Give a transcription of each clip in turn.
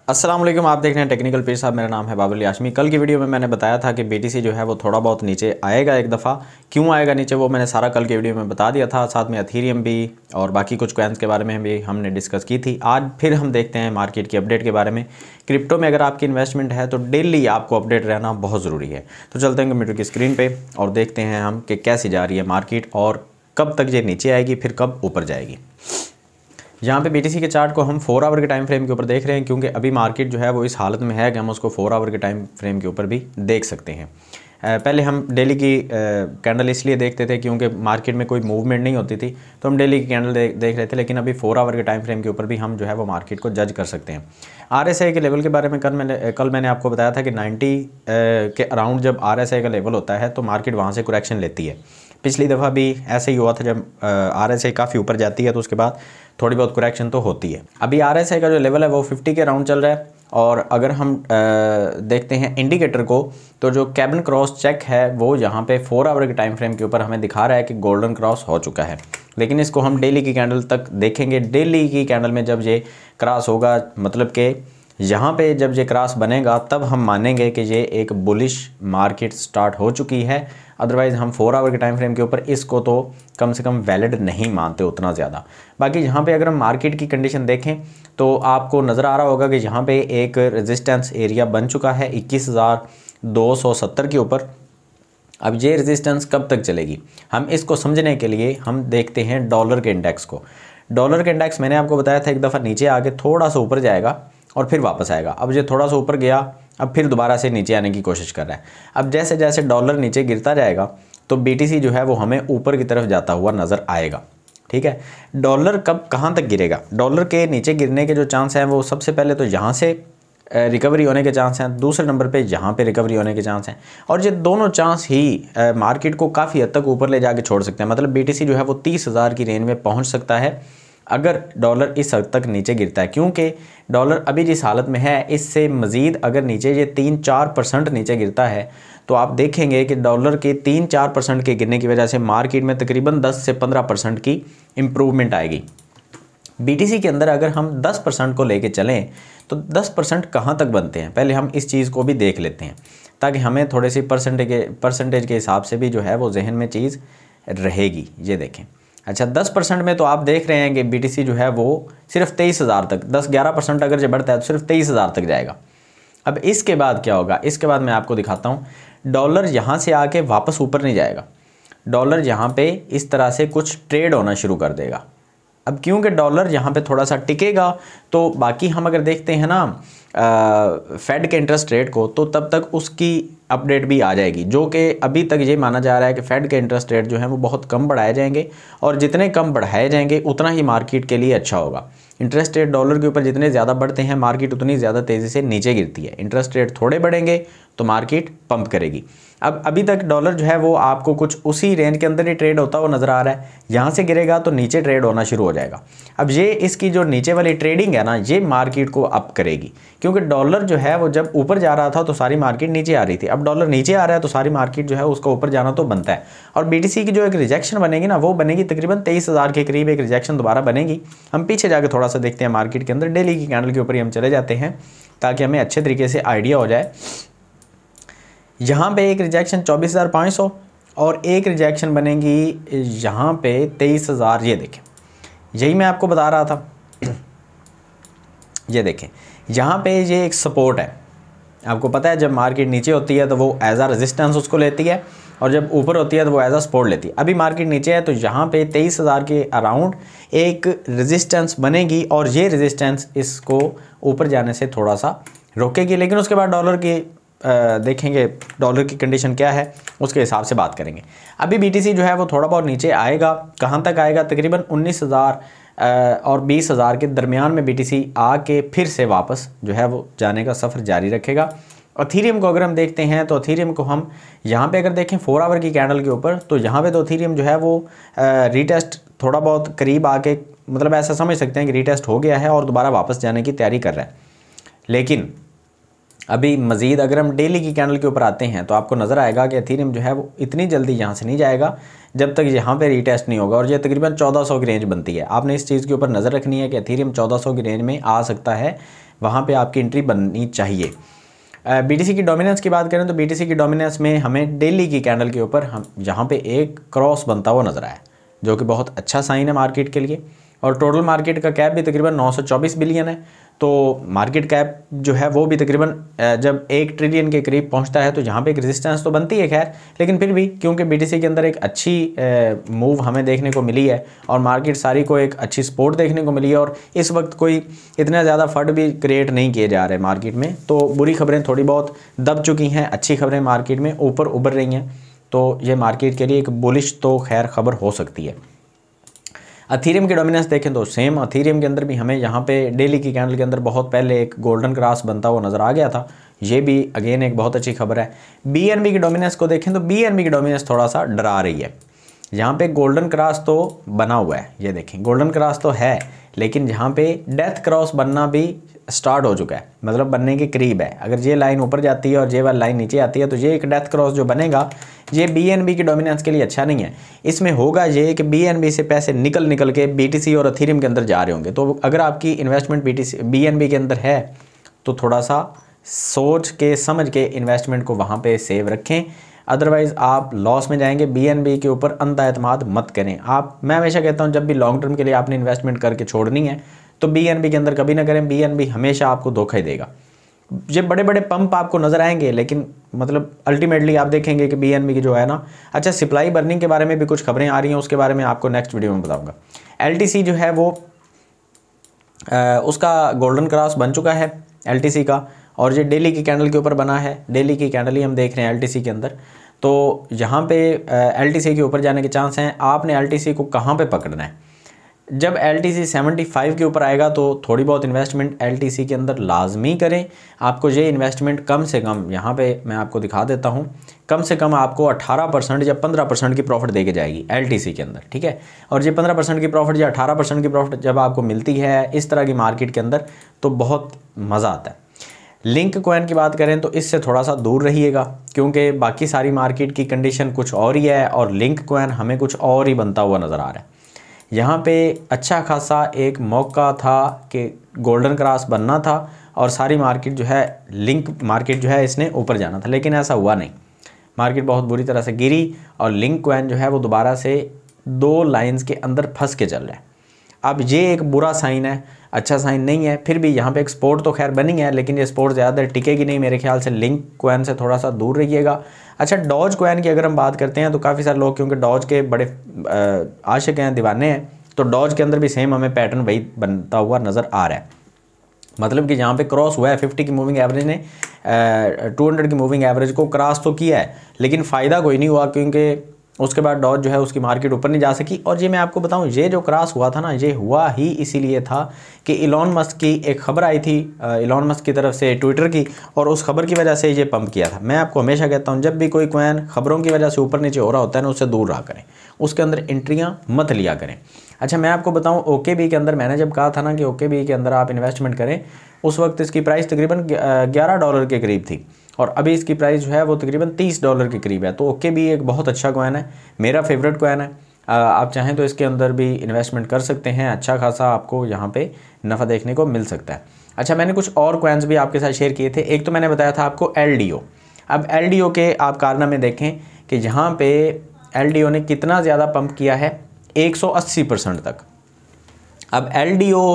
अस्सलाम वालेकुम, आप देख रहे हैं टेक्निकल पेज साहब। मेरा नाम है बाबुल याशमी। कल की वीडियो में मैंने बताया था कि बीटीसी जो है वो थोड़ा बहुत नीचे आएगा एक दफ़ा। क्यों आएगा नीचे वो मैंने सारा कल की वीडियो में बता दिया था। साथ में एथेरियम भी और बाकी कुछ कॉइन्स के बारे में भी हमने डिस्कस की थी। आज फिर हम देखते हैं मार्केट की अपडेट के बारे में। क्रिप्टो में अगर आपकी इन्वेस्टमेंट है तो डेली आपको अपडेट रहना बहुत ज़रूरी है। तो चलते हैं कंप्यूटर की स्क्रीन पर और देखते हैं हम कि कैसी जा रही है मार्केट और कब तक ये नीचे आएगी फिर कब ऊपर जाएगी। यहाँ पे बीटीसी के चार्ट को हम 4 आवर के टाइम फ्रेम के ऊपर देख रहे हैं, क्योंकि अभी मार्केट जो है वो इस हालत में है कि हम उसको 4 आवर के टाइम फ्रेम के ऊपर भी देख सकते हैं। पहले हम डेली की कैंडल इसलिए देखते थे क्योंकि मार्केट में कोई मूवमेंट नहीं होती थी, तो हम डेली की कैंडल देख रहे थे। लेकिन अभी 4 आवर के टाइम फ्रेम के ऊपर भी हम जो है वो मार्केट को जज कर सकते हैं। आरएसआई के लेवल के बारे में कल मैंने आपको बताया था कि 90 के अराउंड जब आरएसआई का लेवल होता है तो मार्केट वहाँ से करेक्शन लेती है। पिछली दफ़ा भी ऐसे ही हुआ था, जब आरएसआई काफ़ी ऊपर जाती है तो उसके बाद थोड़ी बहुत करेक्शन तो होती है। अभी आरएसआई का जो लेवल है वो 50 के अराउंड चल रहा है। और अगर हम देखते हैं इंडिकेटर को, तो जो कैबिन क्रॉस चेक है वो यहाँ पे 4 आवर के टाइम फ्रेम के ऊपर हमें दिखा रहा है कि गोल्डन क्रॉस हो चुका है। लेकिन इसको हम डेली की कैंडल तक देखेंगे। डेली की कैंडल में जब ये क्रॉस होगा, मतलब कि यहाँ पे जब ये क्रॉस बनेगा, तब हम मानेंगे कि ये एक बुलिश मार्केट स्टार्ट हो चुकी है। अदरवाइज़ हम 4 आवर के टाइम फ्रेम के ऊपर इसको तो कम से कम वैलिड नहीं मानते उतना ज़्यादा। बाकी यहाँ पे अगर हम मार्केट की कंडीशन देखें तो आपको नज़र आ रहा होगा कि यहाँ पे एक रेजिस्टेंस एरिया बन चुका है 21,270 के ऊपर। अब ये रेजिस्टेंस कब तक चलेगी, हम इसको समझने के लिए हम देखते हैं डॉलर के इंडेक्स को। डॉलर के इंडेक्स मैंने आपको बताया था एक दफ़ा नीचे आके थोड़ा सा ऊपर जाएगा और फिर वापस आएगा। अब ये थोड़ा सा ऊपर गया, अब फिर दोबारा से नीचे आने की कोशिश कर रहा है। अब जैसे जैसे डॉलर नीचे गिरता जाएगा तो बीटीसी जो है वो हमें ऊपर की तरफ जाता हुआ नज़र आएगा। ठीक है, डॉलर कब कहाँ तक गिरेगा? डॉलर के नीचे गिरने के जो चांस हैं वो सबसे पहले तो यहाँ से रिकवरी होने के चांस हैं, दूसरे नंबर पे यहाँ पे रिकवरी होने के चांस हैं। और ये दोनों चांस ही मार्केट को काफ़ी हद तक ऊपर ले जाके छोड़ सकते हैं। मतलब बीटीसी जो है वो 30,000 की रेंज में पहुँच सकता है अगर डॉलर इस हद तक नीचे गिरता है। क्योंकि डॉलर अभी जिस हालत में है, इससे मज़ीद अगर नीचे ये 3-4% नीचे गिरता है तो आप देखेंगे कि डॉलर के 3-4% के गिरने की वजह से मार्केट में तकरीबन 10 से 15% की इम्प्रूवमेंट आएगी। बीटीसी के अंदर अगर हम 10% को लेके चलें तो 10% कहाँ तक बनते हैं, पहले हम इस चीज़ को भी देख लेते हैं ताकि हमें थोड़ी सी परसेंटेज के हिसाब से भी जो है वो जहन में चीज़ रहेगी। ये देखें, अच्छा 10% में तो आप देख रहे हैं कि बीटीसी जो है वो सिर्फ 23,000 तक, 10-11% अगर जो बढ़ता है तो सिर्फ 23,000 तक जाएगा। अब इसके बाद क्या होगा, इसके बाद मैं आपको दिखाता हूँ। डॉलर यहाँ से आके वापस ऊपर नहीं जाएगा, डॉलर यहाँ पे इस तरह से कुछ ट्रेड होना शुरू कर देगा। अब क्योंकि डॉलर यहाँ पे थोड़ा सा टिकेगा तो बाकी हम अगर देखते हैं ना फेड के इंटरेस्ट रेट को, तो तब तक उसकी अपडेट भी आ जाएगी। जो कि अभी तक ये माना जा रहा है कि फेड के इंटरेस्ट रेट जो है वो बहुत कम बढ़ाए जाएंगे और जितने कम बढ़ाए जाएंगे उतना ही मार्केट के लिए अच्छा होगा। इंटरेस्ट रेट डॉलर के ऊपर जितने ज़्यादा बढ़ते हैं मार्केट उतनी ज़्यादा तेज़ी से नीचे गिरती है। इंटरेस्ट रेट थोड़े बढ़ेंगे तो मार्केट पंप करेगी। अब अभी तक डॉलर जो है वो आपको कुछ उसी रेंज के अंदर ही ट्रेड होता हुआ नज़र आ रहा है। यहाँ से गिरेगा तो नीचे ट्रेड होना शुरू हो जाएगा। अब ये इसकी जो नीचे वाली ट्रेडिंग है ना, ये मार्केट को अप करेगी। क्योंकि डॉलर जो है वो जब ऊपर जा रहा था तो सारी मार्केट नीचे आ रही थी, अब डॉलर नीचे आ रहा है तो सारी मार्केट जो है उसका ऊपर जाना तो बनता है। और बीटीसी की जो एक रिजेक्शन बनेगी ना, वो बनेगी तकरीबन 23,000 के करीब एक रिजेक्शन दोबारा बनेगी। हम पीछे जाकर थोड़ा सा देखते हैं मार्केट के अंदर, डेली की कैंडल के ऊपर ही हम चले जाते हैं ताकि हमें अच्छे तरीके से आइडिया हो जाए। यहाँ पे एक रिजेक्शन 24,500 और एक रिजेक्शन बनेगी यहाँ पे 23,000। ये देखें, यही मैं आपको बता रहा था। ये देखें, यहाँ पे ये एक सपोर्ट है। आपको पता है जब मार्केट नीचे होती है तो वो एज आ रेजिस्टेंस उसको लेती है और जब ऊपर होती है तो वो एज आ सपोर्ट लेती है। अभी मार्केट नीचे है तो यहाँ पे 23,000 के अराउंड एक रेजिस्टेंस बनेगी और ये रेजिस्टेंस इसको ऊपर जाने से थोड़ा सा रोकेगी। लेकिन उसके बाद डॉलर की देखेंगे डॉलर की कंडीशन क्या है, उसके हिसाब से बात करेंगे। अभी बीटीसी जो है वो थोड़ा बहुत नीचे आएगा, कहाँ तक आएगा, तकरीबन 19,000 और 20,000 के दरमियान में बीटीसी आके फिर से वापस जो है वो जाने का सफ़र जारी रखेगा। एथेरियम को अगर हम देखते हैं तो एथेरियम को हम यहाँ पे अगर देखें 4 आवर की कैंडल के ऊपर, तो यहाँ पे तो एथेरियम जो है वो रीटेस्ट थोड़ा बहुत करीब आके, मतलब ऐसा समझ सकते हैं कि रीटेस्ट हो गया है और दोबारा वापस जाने की तैयारी कर रहा है। लेकिन अभी मज़ीद अगर हम डेली की कैंडल के ऊपर आते हैं तो आपको नज़र आएगा कि एथेरियम जो है वो इतनी जल्दी यहाँ से नहीं जाएगा जब तक यहाँ पे रीटेस्ट नहीं होगा, और ये तकरीबन 1400 की रेंज बनती है। आपने इस चीज़ के ऊपर नज़र रखनी है कि एथेरियम 1400 की रेंज में आ सकता है, वहाँ पे आपकी एंट्री बननी चाहिए। बीटीसी की डोमिनेंस की बात करें तो बीटीसी की डोमिनेंस में हमें डेली की कैंडल के ऊपर हम यहाँ पे एक क्रॉस बनता हुआ नज़र आया, जो कि बहुत अच्छा साइन है मार्केट के लिए। और टोटल मार्केट का कैप भी तकरीबन 924 बिलियन है, तो मार्केट कैप जो है वो भी तकरीबन जब 1 ट्रिलियन के करीब पहुंचता है तो यहाँ पे एक रेजिस्टेंस तो बनती है खैर, लेकिन फिर भी क्योंकि बीटीसी के अंदर एक अच्छी मूव हमें देखने को मिली है और मार्केट सारी को एक अच्छी सपोर्ट देखने को मिली है, और इस वक्त कोई इतना ज़्यादा फंड भी क्रिएट नहीं किए जा रहे मार्केट में, तो बुरी खबरें थोड़ी बहुत दब चुकी हैं, अच्छी खबरें मार्केट में ऊपर उभर रही हैं, तो ये मार्केट के लिए एक बुलिश तो खैर खबर हो सकती है। एथेरियम की डोमिनेंस देखें तो सेम एथेरियम के अंदर भी हमें यहाँ पे डेली की कैंडल के अंदर बहुत पहले एक गोल्डन क्रॉस बनता हुआ नज़र आ गया था, ये भी अगेन एक बहुत अच्छी खबर है। बीएनबी की डोमिनेंस को देखें तो बीएनबी की डोमिनेंस थोड़ा सा डरा रही है। यहाँ पे गोल्डन क्रॉस तो बना हुआ है, ये देखें गोल्डन क्रॉस तो है, लेकिन यहाँ पे डेथ क्रॉस बनना भी स्टार्ट हो चुका है, मतलब बनने के करीब है। अगर ये लाइन ऊपर जाती है और ये वाली लाइन नीचे आती है तो ये एक डेथ क्रॉस जो बनेगा ये बीएनबी की डोमिनेंस के लिए अच्छा नहीं है। इसमें होगा ये कि बीएनबी से पैसे निकल के बीटीसी और एथेरियम के अंदर जा रहे होंगे, तो अगर आपकी इन्वेस्टमेंट बीएनबी के अंदर है तो थोड़ा सा सोच के समझ के इन्वेस्टमेंट को वहाँ पे सेव रखें, अदरवाइज़ आप लॉस में जाएंगे। बीएनबी के ऊपर अंधा एतमाद मत करें आप। मैं हमेशा कहता हूँ जब भी लॉन्ग टर्म के लिए आपने इन्वेस्टमेंट करके छोड़नी है तो बीएनबी के अंदर कभी ना करें, बीएनबी हमेशा आपको धोखा ही देगा। ये बड़े बड़े पंप आपको नज़र आएंगे, लेकिन मतलब अल्टीमेटली आप देखेंगे कि बीएनबी की जो है ना, अच्छा सप्लाई बर्निंग के बारे में भी कुछ खबरें आ रही हैं, उसके बारे में आपको नेक्स्ट वीडियो में बताऊंगा। एलटीसी जो है वो उसका गोल्डन क्रॉस बन चुका है एलटीसी का, और ये डेली की कैंडल के ऊपर बना है, डेली की कैंडल ही हम देख रहे हैं एलटीसी के अंदर। तो यहाँ पे एलटीसी के ऊपर जाने के चांस हैं। आपने एलटीसी को कहाँ पे पकड़ना है, जब एलटीसी 75 के ऊपर आएगा तो थोड़ी बहुत इन्वेस्टमेंट एलटीसी के अंदर लाजमी करें। आपको ये इन्वेस्टमेंट कम से कम, यहाँ पे मैं आपको दिखा देता हूँ, कम से कम आपको 18% या 15% की प्रॉफिट दे के जाएगी एलटीसी के अंदर, ठीक है। और ये 15% की प्रॉफिट या 18% की प्रॉफिट जब आपको मिलती है इस तरह की मार्केट के अंदर तो बहुत मज़ा आता है। लिंक कॉइन की बात करें तो इससे थोड़ा सा दूर रहिएगा, क्योंकि बाकी सारी मार्केट की कंडीशन कुछ और ही है और लिंक कॉइन हमें कुछ और ही बनता हुआ नज़र आ रहा है। यहाँ पे अच्छा खासा एक मौका था कि गोल्डन क्रॉस बनना था और सारी मार्केट जो है, लिंक मार्केट जो है इसने ऊपर जाना था, लेकिन ऐसा हुआ नहीं। मार्केट बहुत बुरी तरह से गिरी और लिंक कॉइन जो है वो दोबारा से 2 लाइंस के अंदर फंस के चल रहा है। अब ये एक बुरा साइन है, अच्छा साइन नहीं है। फिर भी यहाँ पे एक सपोर्ट तो खैर बनी है, लेकिन ये सपोर्ट ज़्यादा टिकेगी नहीं मेरे ख्याल से। लिंक कॉइन से थोड़ा सा दूर रहिएगा। अच्छा, डॉज कॉइन की अगर हम बात करते हैं तो काफ़ी सारे लोग क्योंकि डॉज के बड़े आशिक हैं, दीवाने हैं, तो डॉज के अंदर भी सेम हमें पैटर्न वही बनता हुआ नज़र आ रहा है। मतलब कि यहाँ पे क्रॉस हुआ है 50 की मूविंग एवरेज ने 200 की मूविंग एवरेज को क्रॉस तो किया है, लेकिन फ़ायदा कोई नहीं हुआ क्योंकि उसके बाद डॉज जो है उसकी मार्केट ऊपर नहीं जा सकी। और ये मैं आपको बताऊं, ये जो क्रॉस हुआ था ना, ये हुआ ही इसीलिए था कि इलॉन मस्क की एक खबर आई थी, इलॉन मस्क की तरफ से ट्विटर की, और उस खबर की वजह से ये पंप किया था। मैं आपको हमेशा कहता हूं जब भी कोई कॉइन खबरों की वजह से ऊपर नीचे हो रहा होता है ना, उससे दूर रहा करें, उसके अंदर एंट्रियाँ मत लिया करें। अच्छा, मैं आपको बताऊँ OKB के अंदर मैंने जब कहा था ना कि OKB के अंदर आप इन्वेस्टमेंट करें, उस वक्त इसकी प्राइस तकरीबन $11 के करीब थी और अभी इसकी प्राइस जो है वो तकरीबन $30 के करीब है। तो OKB एक बहुत अच्छा कॉइन है, मेरा फेवरेट कॉइन है। आप चाहें तो इसके अंदर भी इन्वेस्टमेंट कर सकते हैं, अच्छा खासा आपको यहाँ पे नफ़ा देखने को मिल सकता है। अच्छा, मैंने कुछ और कॉइन्स भी आपके साथ शेयर किए थे। एक तो मैंने बताया था आपको LDO। अब LDO के आप कारनामे देखें कि यहाँ पे LDO ने कितना ज़्यादा पंप किया है, 180% तक। अब LDO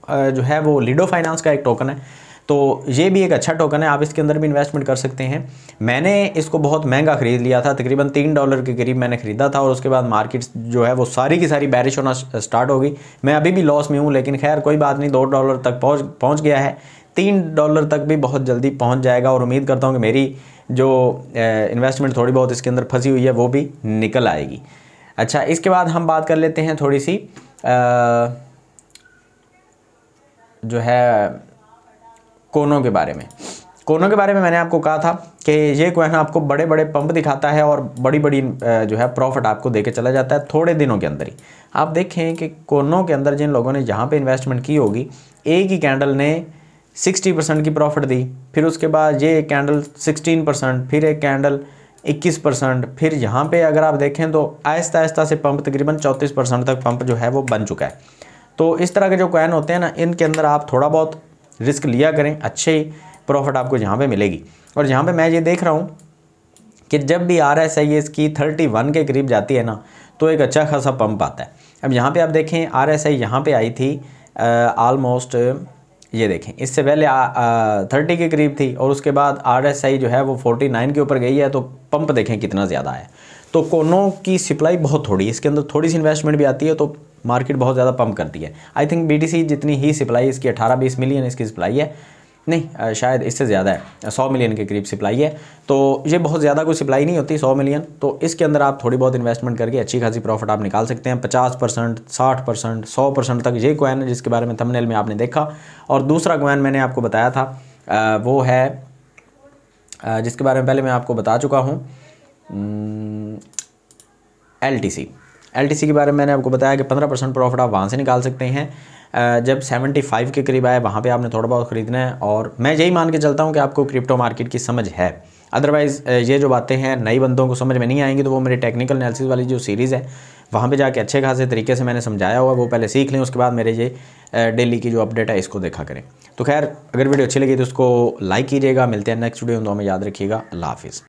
जो है वो लिडो फाइनेंस का एक टोकन है, तो ये भी एक अच्छा टोकन है, आप इसके अंदर भी इन्वेस्टमेंट कर सकते हैं। मैंने इसको बहुत महंगा ख़रीद लिया था, तकरीबन $3 के करीब मैंने ख़रीदा था, और उसके बाद मार्केट जो है वो सारी की सारी बैरिश होना स्टार्ट हो गई। मैं अभी भी लॉस में हूँ, लेकिन खैर कोई बात नहीं, $2 तक पहुँच गया है, $3 तक भी बहुत जल्दी पहुँच जाएगा। और उम्मीद करता हूँ कि मेरी जो इन्वेस्टमेंट थोड़ी बहुत इसके अंदर फंसी हुई है वो भी निकल आएगी। अच्छा, इसके बाद हम बात कर लेते हैं थोड़ी सी जो है कोनों के बारे में। कोनों के बारे में मैंने आपको कहा था कि ये कॉइन आपको बड़े बड़े पंप दिखाता है और बड़ी बड़ी जो है प्रॉफिट आपको देके चला जाता है थोड़े दिनों के अंदर ही। आप देखें कि कोनों के अंदर जिन लोगों ने यहाँ पे इन्वेस्टमेंट की होगी, एक ही कैंडल ने 60% की प्रॉफिट दी, फिर उसके बाद ये कैंडल 16%, फिर एक कैंडल 21%, फिर यहाँ पे अगर आप देखें तो आहिस्ता आहिस्ता से पंप तकरीबन 34% तक पंप जो है वो बन चुका है। तो इस तरह के जो कॉइन होते हैं ना, इनके अंदर आप थोड़ा बहुत रिस्क लिया करें, अच्छे प्रॉफिट आपको यहाँ पे मिलेगी। और यहाँ पे मैं ये देख रहा हूँ कि जब भी RSI इसकी 31 के करीब जाती है ना, तो एक अच्छा खासा पंप आता है। अब यहाँ पे आप देखें RSI यहाँ पे आई थी ऑलमोस्ट, ये देखें इससे पहले 30 के करीब थी, और उसके बाद RSI जो है वो 49 के ऊपर गई है। तो पंप देखें कितना ज़्यादा है। तो कोनों की सप्लाई बहुत थोड़ी, इसके अंदर थोड़ी सी इन्वेस्टमेंट भी आती है तो मार्केट बहुत ज़्यादा पंप करती है। आई थिंक BTC जितनी ही सप्लाई इसकी 18-20 मिलियन इसकी सप्लाई है, नहीं शायद इससे ज़्यादा है, 100 मिलियन के करीब सप्लाई है। तो ये बहुत ज़्यादा कोई सप्लाई नहीं होती 100 मिलियन। तो इसके अंदर आप थोड़ी बहुत इन्वेस्टमेंट करके अच्छी खासी प्रॉफिट आप निकाल सकते हैं। 50%, 60%, 100% तक ये कॉइन है जिसके बारे में थंबनेल में आपने देखा। और दूसरा कॉइन मैंने आपको बताया था वो है जिसके बारे में पहले मैं आपको बता चुका हूँ, LTC के बारे में मैंने आपको बताया कि 15% प्रॉफिट आप वहाँ से निकाल सकते हैं। जब 75 के करीब आए वहाँ पे आपने थोड़ा बहुत ख़रीदना है। और मैं यही मान के चलता हूँ कि आपको क्रिप्टो मार्केट की समझ है। अदरवाइज़ ये जो बातें हैं नई बंदों को समझ में नहीं आएंगी, तो वो मेरी टेक्निकल एनालिसिस वाली जो सीरीज़ है वहाँ पे जाके अच्छे खासे तरीके से मैंने समझाया हुआ, वो पहले सीख लें। उसके बाद मेरे ये डेली की जो अपडेट है इसको देखा करें। तो खैर, अगर वीडियो अच्छी लगी तो उसको लाइक कीजिएगा। मिलते हैं नेक्स्ट वीडियो में, तो हमें याद रखिएगा। अल्लाह हाफिज़।